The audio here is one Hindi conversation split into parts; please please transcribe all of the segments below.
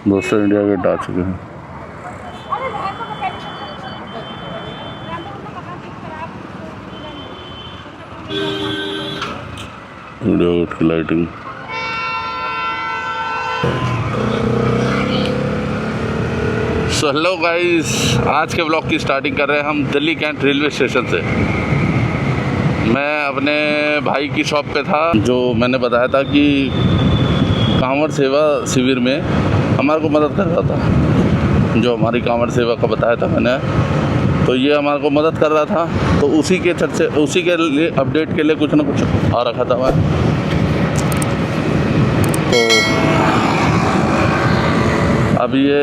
दोस्तों इंडिया गेट आ चुके हैं। इंडिया गेट की लाइटिंग। सो हेलो गाइस, आज के ब्लॉग की स्टार्टिंग कर रहे हैं हम दिल्ली कैंट रेलवे स्टेशन से। मैं अपने भाई की शॉप पे था, जो मैंने बताया था कि कांवड़ सेवा शिविर में हमारे को मदद कर रहा था, जो हमारी कांवड़ सेवा का बताया था मैंने, तो ये हमारे को मदद कर रहा था। तो उसी के लिए अपडेट के लिए कुछ ना कुछ आ रखा था मैं। तो अभी ये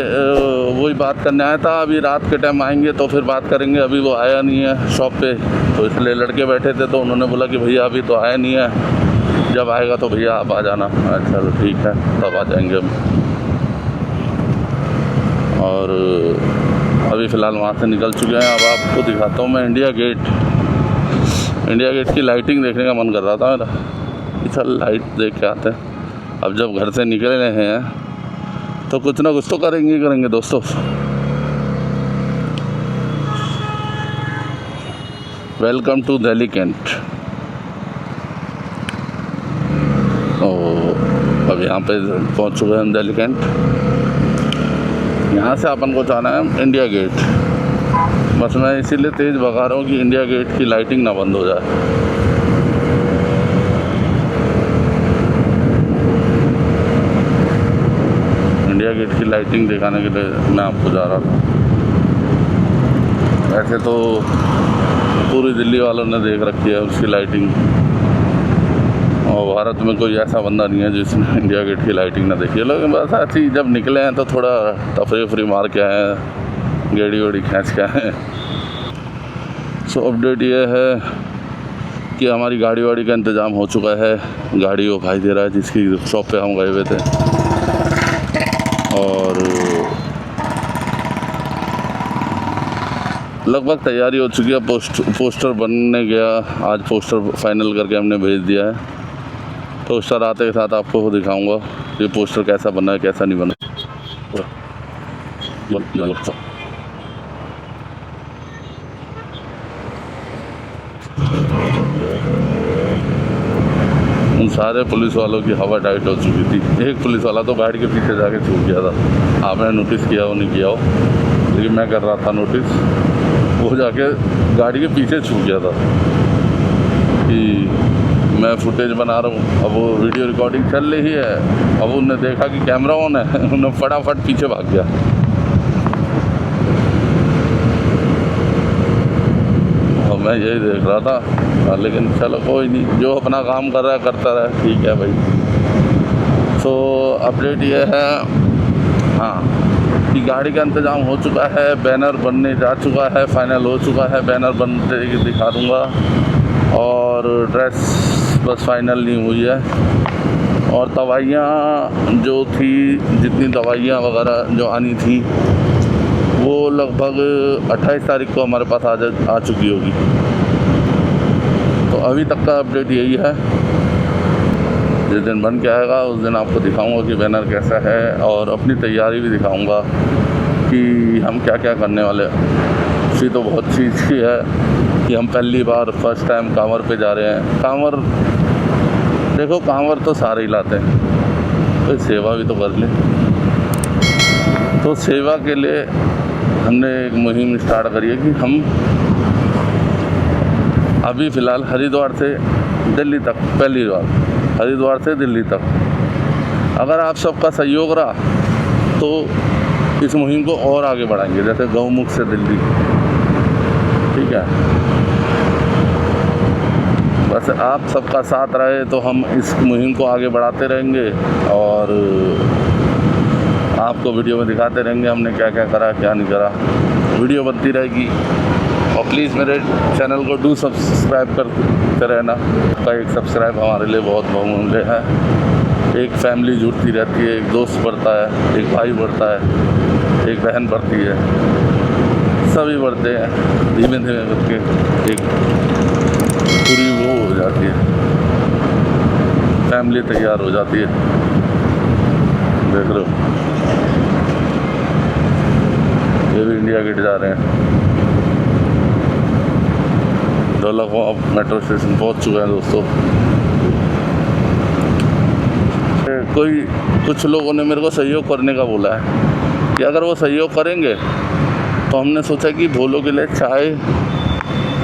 वही बात करने आया था। अभी रात के टाइम आएंगे तो फिर बात करेंगे। अभी वो आया नहीं है शॉप पे, तो इसलिए लड़के बैठे थे, तो उन्होंने बोला कि भैया अभी तो आया नहीं है, जब आएगा तो भैया आप आ जाना। चलो ठीक है, तब आ जाएंगे हम। और अभी फ़िलहाल वहाँ से निकल चुके हैं। अब आपको दिखाता हूँ मैं इंडिया गेट की लाइटिंग देखने का मन कर रहा था मेरा। चल लाइट देख के आते हैं। अब जब घर से निकल रहे हैं तो कुछ ना कुछ तो करेंगे दोस्तों। Welcome to Delhi Cantt. अब यहाँ पे पहुँच चुके हैं दिल्ली कैंट। यहाँ से अपन को जाना है इंडिया गेट। बस मैं इसीलिए तेज़ भगा रहा हूँ कि इंडिया गेट की लाइटिंग ना बंद हो जाए। इंडिया गेट की लाइटिंग दिखाने के लिए मैं आपको जा रहा था। वैसे तो पूरी दिल्ली वालों ने देख रखी है उसकी लाइटिंग, और भारत में कोई ऐसा बंदा नहीं है जिसने इंडिया गेट की लाइटिंग ना देखी है। लेकिन बस ऐसे ही जब निकले हैं तो थोड़ा तफरी मार के आए हैं, गेड़ी वेड़ी खींच के आए हैं। सो अपडेट ये है कि हमारी गाड़ी वाड़ी का इंतज़ाम हो चुका है। गाड़ी वो भाई दे रहा है जिसकी शॉप पे हम गए हुए थे, और लगभग तैयारी हो चुकी है। पोस्टर बनने गया, आज पोस्टर फाइनल करके हमने भेज दिया है। पोस्टर आते के साथ आपको दिखाऊंगा कि पोस्टर कैसा बना है कैसा नहीं बना। उन सारे पुलिस वालों की हवा टाइट हो चुकी थी। एक पुलिस वाला तो बैठ के पीछे जाके छूट गया था। आपने नोटिस किया हो नहीं किया हो, लेकिन मैं कर रहा था नोटिस। वो जाके गाड़ी के पीछे छूट गया था कि मैं फुटेज बना रहा हूँ। अब वो वीडियो रिकॉर्डिंग चल रही है। अब उन्होंने देखा कि कैमरा ऑन है, उन्होंने फटाफट पीछे भाग गया। और मैं यही देख रहा था, लेकिन चलो कोई नहीं, जो अपना काम कर रहा है करता रहे, ठीक है भाई। सो अपडेट ये है, हाँ, कि गाड़ी का इंतज़ाम हो चुका है, बैनर बनने जा चुका है, फाइनल हो चुका है। बैनर बनते ही दिखा दूँगा, और ड्रेस बस फाइनल नहीं हुई है। और दवाइयाँ जो थी, जितनी दवाइयाँ वगैरह जो आनी थी, वो लगभग 28 तारीख को हमारे पास आ चुकी होगी। तो अभी तक का अपडेट यही है। जिस दिन बन के आएगा उस दिन आपको दिखाऊंगा कि बैनर कैसा है, और अपनी तैयारी भी दिखाऊंगा कि हम क्या क्या करने वाले हैं। इसी तो बहुत चीज़ की है कि हम पहली बार फर्स्ट टाइम कांवड़ पे जा रहे हैं। कांवड़ देखो, कांवड़ तो सारे ही लाते हैं, तो सेवा भी तो कर ले। तो सेवा के लिए हमने एक मुहिम स्टार्ट करी है कि हम अभी फ़िलहाल हरिद्वार से दिल्ली तक, पहली बार हरिद्वार से दिल्ली तक, अगर आप सबका सहयोग रहा तो इस मुहिम को और आगे बढ़ाएंगे। जैसे गौमुख से दिल्ली, ठीक है। बस आप सबका साथ रहे तो हम इस मुहिम को आगे बढ़ाते रहेंगे, और आपको वीडियो में दिखाते रहेंगे हमने क्या क्या करा क्या नहीं करा। वीडियो बनती रहेगी, और प्लीज़ मेरे चैनल को डू सब्सक्राइब करते रहना। का एक सब्सक्राइब हमारे लिए बहुत बहुमूल्य है। एक फैमिली जुड़ती रहती है, एक दोस्त बढ़ता है, एक भाई बढ़ता है, एक बहन बढ़ती है, सभी बढ़ते हैं। धीमे धीमे करके एक पूरी वो हो जाती है, फैमिली तैयार हो जाती है। देख रहे हो। इंडिया गेट जा रहे हैं। ढोलकवां अब मेट्रो स्टेशन पहुंच चुका है दोस्तों। कुछ लोगों ने मेरे को सहयोग करने का बोला है कि अगर वो सहयोग करेंगे तो हमने सोचा कि भोलों के लिए चाय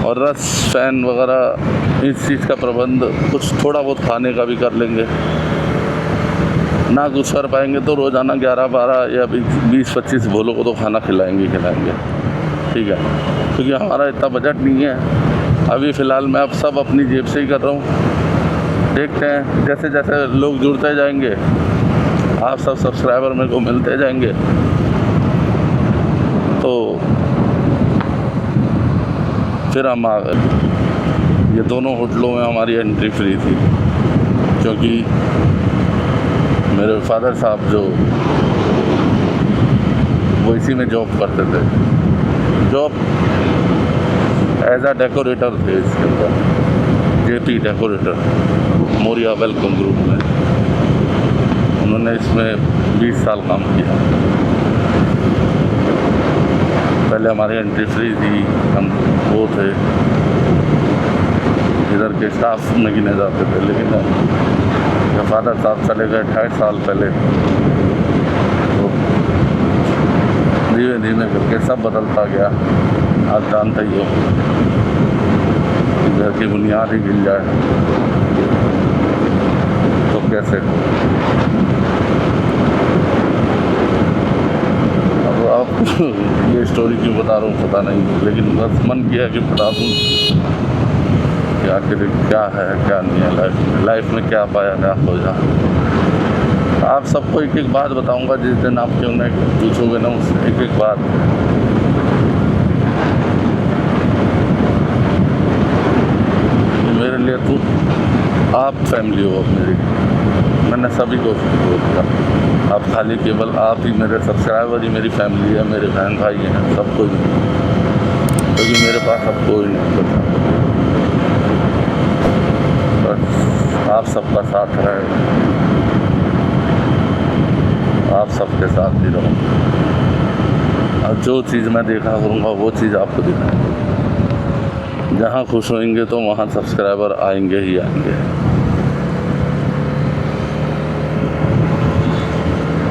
और रस, फैन वगैरह इस चीज़ का प्रबंध कुछ थोड़ा बहुत खाने का भी कर लेंगे। ना कुछ कर पाएंगे तो रोज़ाना 11-12 या 20-25 भोलों को तो खाना खिलाएंगे। ठीक है, क्योंकि हमारा इतना बजट नहीं है। अभी फ़िलहाल मैं अब सब अपनी जेब से ही कर रहा हूँ। देखते हैं जैसे जैसे लोग जुड़ते जाएंगे, आप सब सब्सक्राइबर मेरे को मिलते जाएंगे, तो फिर हम आ गए। ये दोनों होटलों में हमारी एंट्री फ्री थी, क्योंकि मेरे फादर साहब जो वो इसी में जॉब करते थे, जॉब एज अ डेकोरेटर थे इसके अंदर, JP decorator, Maurya welcome group में। उन्होंने इसमें 20 साल काम किया। पहले हमारी एंट्री फ्री थी, हम वो थे, इधर के स्टाफ में गिने जाते थे। लेकिन जब फादर साहब चले गए 28 साल पहले, तो धीरे धीरे करके सब बदलता गया। आप जानते ही हो, घर की बुनियाद ही गिर जाए तो कैसे। अब ये स्टोरी क्यों बता रहा हूँ पता नहीं, लेकिन बस मन किया कि बता दूँ कि आखिर क्या है क्या नहीं है लाइफ में क्या पाया क्या हो जा। आप सबको एक एक बात बताऊंगा, जिस दिन आप क्यों न पूछोगे ना उससे एक एक बात। मेरे लिए तो आप फैमिली हो मेरी। मैंने सभी को किया, आप खाली केवल आप ही मेरे सब्सक्राइबर ही मेरी फैमिली है, मेरे बहन भाई हैं, सबको ही, क्योंकि मेरे पास अब कोई नहीं बचा। बस आप सबका साथ है, आप सबके साथ ही रहूँ। और जो चीज़ मैं देखा करूँगा वो चीज़ आपको दिखाऊँगा। जहाँ खुश होंगे तो वहाँ सब्सक्राइबर आएंगे ही आएंगे।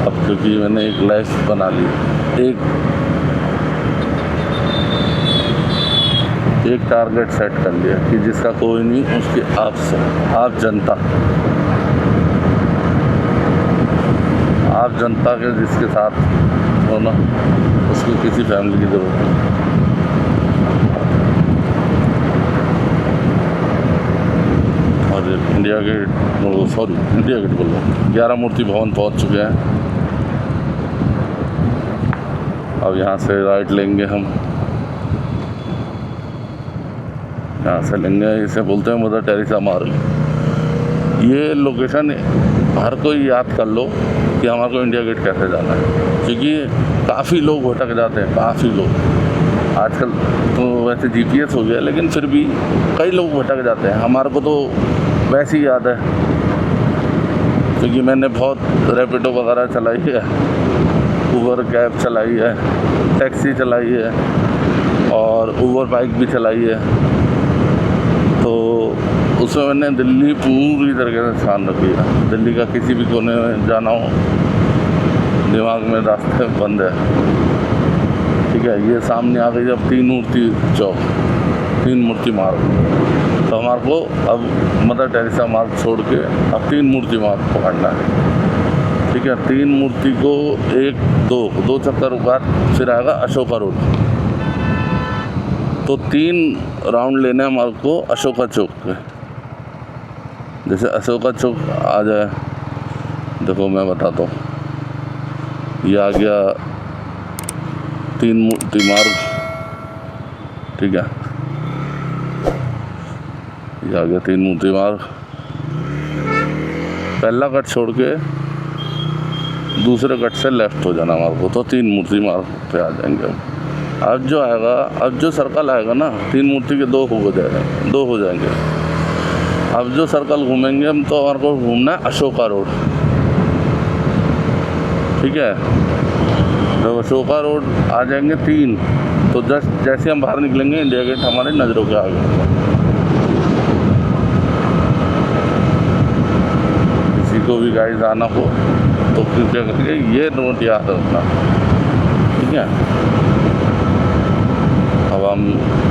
अब क्योंकि मैंने एक लाइफ बना ली, एक टारगेट सेट कर लिया कि जिसका कोई नहीं, उसकी आप जनता के जिसके साथ हो ना, उसको किसी फैमिली की ज़रूरत नहीं। और इंडिया गेट बोल रहा हूँ, 11 मूर्ति भवन पहुँच चुके हैं। अब यहाँ से राइट लेंगे हम, यहाँ से लेंगे, इसे बोलते हैं मदर टेरेसा मार्ग। ये लोकेशन हर कोई याद कर लो कि हमारे को इंडिया गेट कैसे जाना है, क्योंकि काफ़ी लोग भटक जाते हैं। काफ़ी लोग आजकल तो वैसे GPS हो गया, लेकिन फिर भी कई लोग भटक जाते हैं। हमारे को तो वैसे ही याद है, क्योंकि मैंने बहुत रैपिडो वगैरह चलाई है, ऊबर कैब चलाई है, टैक्सी चलाई है और ऊबर बाइक भी चलाई है। तो उसमें मैंने दिल्ली पूरी तरीके से छान रखी है। दिल्ली का किसी भी कोने में जाना हो, दिमाग में रास्ते बंद है। ठीक है, ये सामने आ गई अब 3 मूर्ति चौक, 3 मूर्ति मार्ग। तो हमारे को अब मदर टेरेसा मार्ग छोड़ के अब 3 मूर्ति मार्ग पकड़ना है। ठीक है, 3 मूर्ति को 1-2 चक्कर बाद फिर आएगा अशोका रोड। तो 3 राउंड लेने हमारे को अशोका चौक पे। जैसे अशोका चौक आ जाए, देखो मैं बताता हूँ, ये आ गया 3 मूर्ति मार्ग। ठीक है, ये आ गया 3 मूर्ति मार्ग। पहला कट छोड़ के दूसरे कट से लेफ्ट हो जाना हमारे को, तो 3 मूर्ति मार्ग पे आ जाएंगे। अब जो सर्कल आएगा ना, 3 मूर्ति के 2 हो जाएंगे। अब जो सर्कल घूमेंगे हम, तो हमारे को घूमना है अशोका रोड। ठीक है, तो अशोका रोड आ जाएंगे 3, तो जस्ट जैसे हम बाहर निकलेंगे इंडिया गेट हमारे नज़रों के आगे होगा। किसी को भी गाइस आना हो तो कृपया करके ये नोट याद रखना, ठीक है। अब हम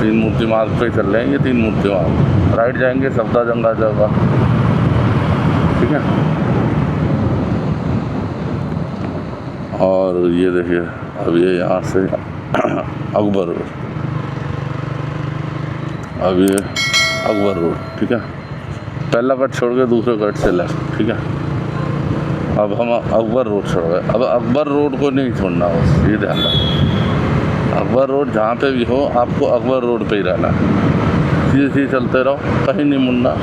3 मूर्ति मार्ग पे चल रहे हैं, ये 3 मूर्ति मार्ग, राइट जाएंगे सफदरजंग आ जाएगा, ठीक है। और ये देखिए अब ये यहाँ से अकबर रोड, अब ये अकबर रोड, ठीक है। पहला कट छोड़ के दूसरे कट से लेफ्ट, ठीक है। अब हम अकबर रोड छोड़ गए। अब अकबर रोड को नहीं छोड़ना, बस ये ध्यान रखना, अकबर रोड जहाँ पे भी हो आपको अकबर रोड पे ही रहना है, सीधे सीधे चलते रहो, कहीं नहीं मुड़ना।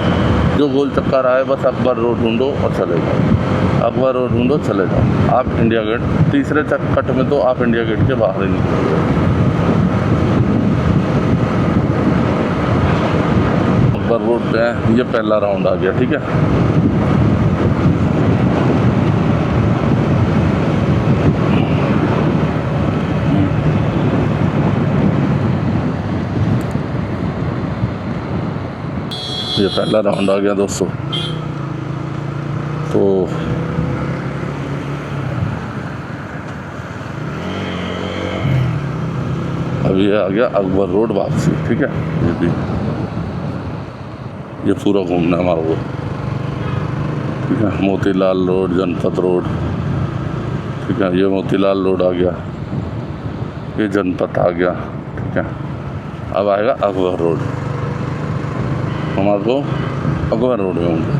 जो गोल चक्कर आए बस अकबर रोड ढूंढो और चले जाओ, अकबर रोड ढूंढो चले जाओ। आप इंडिया गेट तीसरे कट में तो आप इंडिया गेट के बाहर ही निकलोगे। अकबर रोड पे है, ये पहला राउंड आ गया, ठीक है। ये पहला राउंड आ गया दोस्तों। तो अब ये आ गया अकबर रोड वापसी, ठीक है। ये भी ये पूरा घूमना है हमारे को, ठीक है। मोतीलाल रोड, जनपथ रोड, ठीक है। ये मोतीलाल रोड आ गया, ये जनपथ आ गया, ठीक है। अब आएगा अकबर रोड, हमारे को अकबर रोड में होंगे।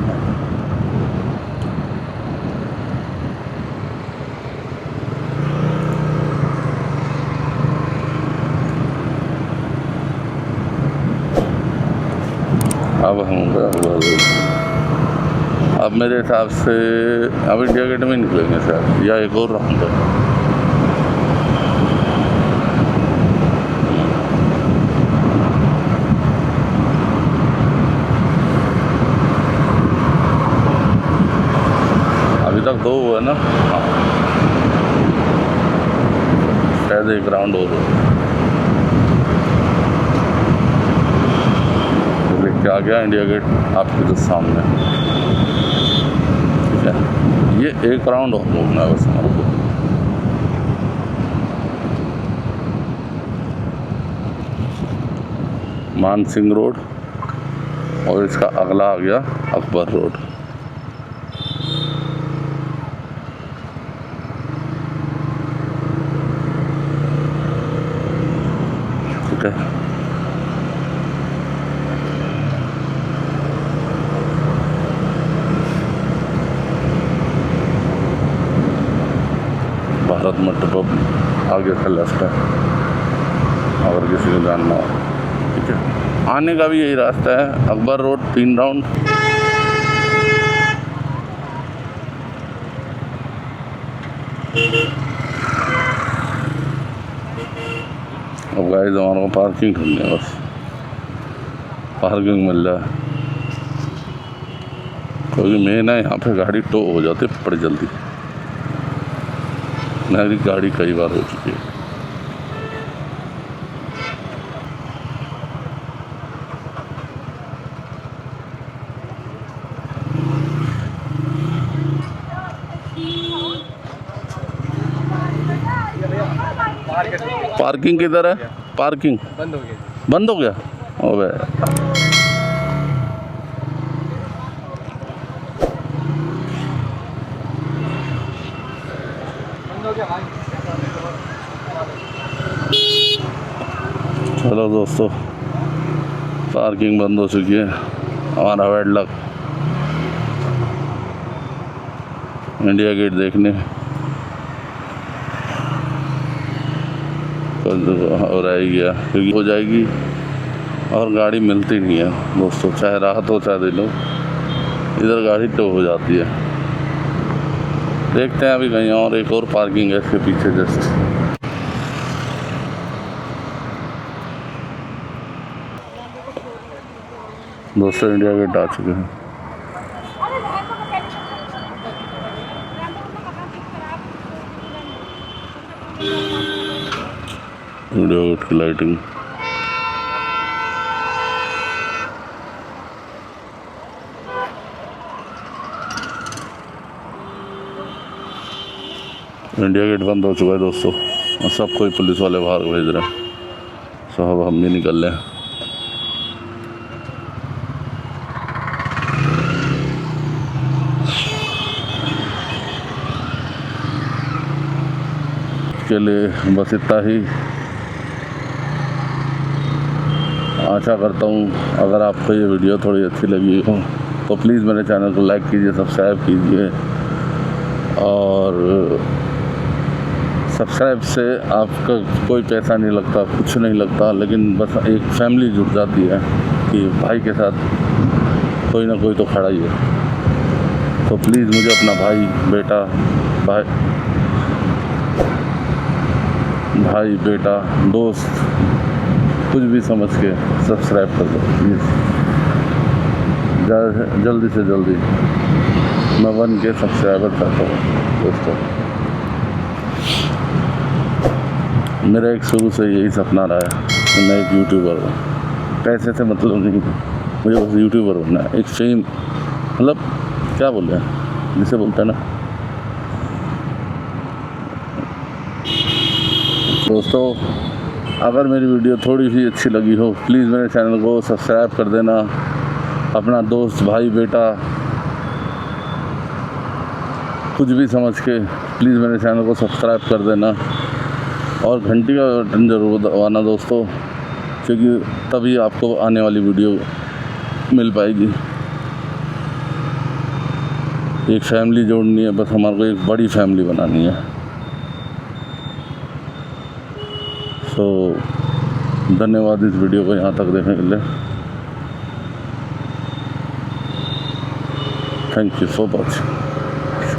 अब हम होंगे अकबर रोड। अब मेरे हिसाब से अब इंडिया गेट में निकलेंगे सर, या एक और राउंड है। अभी तक 2 हुआ है ना, हाँ शायद एक राउंड और हो। लिख आ गया इंडिया गेट आपके तो सामने, ठीक है। ये एक राउंड और घूमना है बस हमारे को। मान सिंह रोड और इसका अगला आ गया अकबर रोड, ठीक है। भारत मंडपम आगे का लेफ्ट है, अगर किसी को जानना हो, ठीक है। आने का भी यही रास्ता है, अकबर रोड 3 राउंड। अब गाइस हमारे को पार्किंग ढूंढनी है, बस पार्किंग मिल जाए, क्योंकि मेन है यहाँ पे गाड़ी टो हो जाती है बड़ी जल्दी। मेरी गाड़ी कई बार हो चुकी है। पार्किंग किधर है? पार्किंग बंद हो गया। बंद हो गया? ओबे चलो दोस्तों, पार्किंग बंद हो चुकी है। हमारा बैड लक इंडिया गेट देखने और रह गया, क्योंकि हो जाएगी और गाड़ी मिलती नहीं है दोस्तों, चाहे राहत हो चाहे दिन हो, इधर गाड़ी टो हो जाती है। देखते हैं अभी कहीं और, एक और पार्किंग है इसके पीछे जस्ट। दोस्तों इंडिया गेट आ चुके हैं। वीडियो गेट की लाइटिंग। इंडिया गेट बंद हो चुका है दोस्तों, और सब कोई पुलिस वाले बाहर भेज रहे हैं। साहब हम भी निकल लें। के लिए बस इतना ही। आशा करता हूँ अगर आपको ये वीडियो थोड़ी अच्छी लगी हो तो प्लीज़ मेरे चैनल को लाइक कीजिए, सब्सक्राइब कीजिए। और सब्सक्राइब से आपका कोई पैसा नहीं लगता, कुछ नहीं लगता, लेकिन बस एक फैमिली जुड़ जाती है कि भाई के साथ कोई ना कोई तो खड़ा ही है। तो प्लीज़ मुझे अपना भाई, बेटा, भाई बेटा, दोस्त, कुछ भी समझ के सब्सक्राइब कर दो प्लीज़। जल्दी से जल्दी मैं 1K सब्सक्राइबर चाहता हूँ दोस्तों। मेरा एक शुरू से यही सपना रहा है कि मैं एक यूट्यूबर हूँ। पैसे से मतलब नहीं, मुझे बस यूट्यूबर बनना है। एक फेम, मतलब क्या बोल रहे हैं जिसे बोलते हैं ना दोस्तों। अगर मेरी वीडियो थोड़ी सी अच्छी लगी हो प्लीज़ मेरे चैनल को सब्सक्राइब कर देना। अपना दोस्त, भाई, बेटा, कुछ भी समझ के प्लीज़ मेरे चैनल को सब्सक्राइब कर देना। और घंटी का बटन ज़रूर दबाना दोस्तों, क्योंकि तभी आपको आने वाली वीडियो मिल पाएगी। एक फैमिली जोड़नी है, बस हमारे को एक बड़ी फैमिली बनानी है। तो धन्यवाद इस वीडियो को यहाँ तक देखने के लिए। Thank you so much.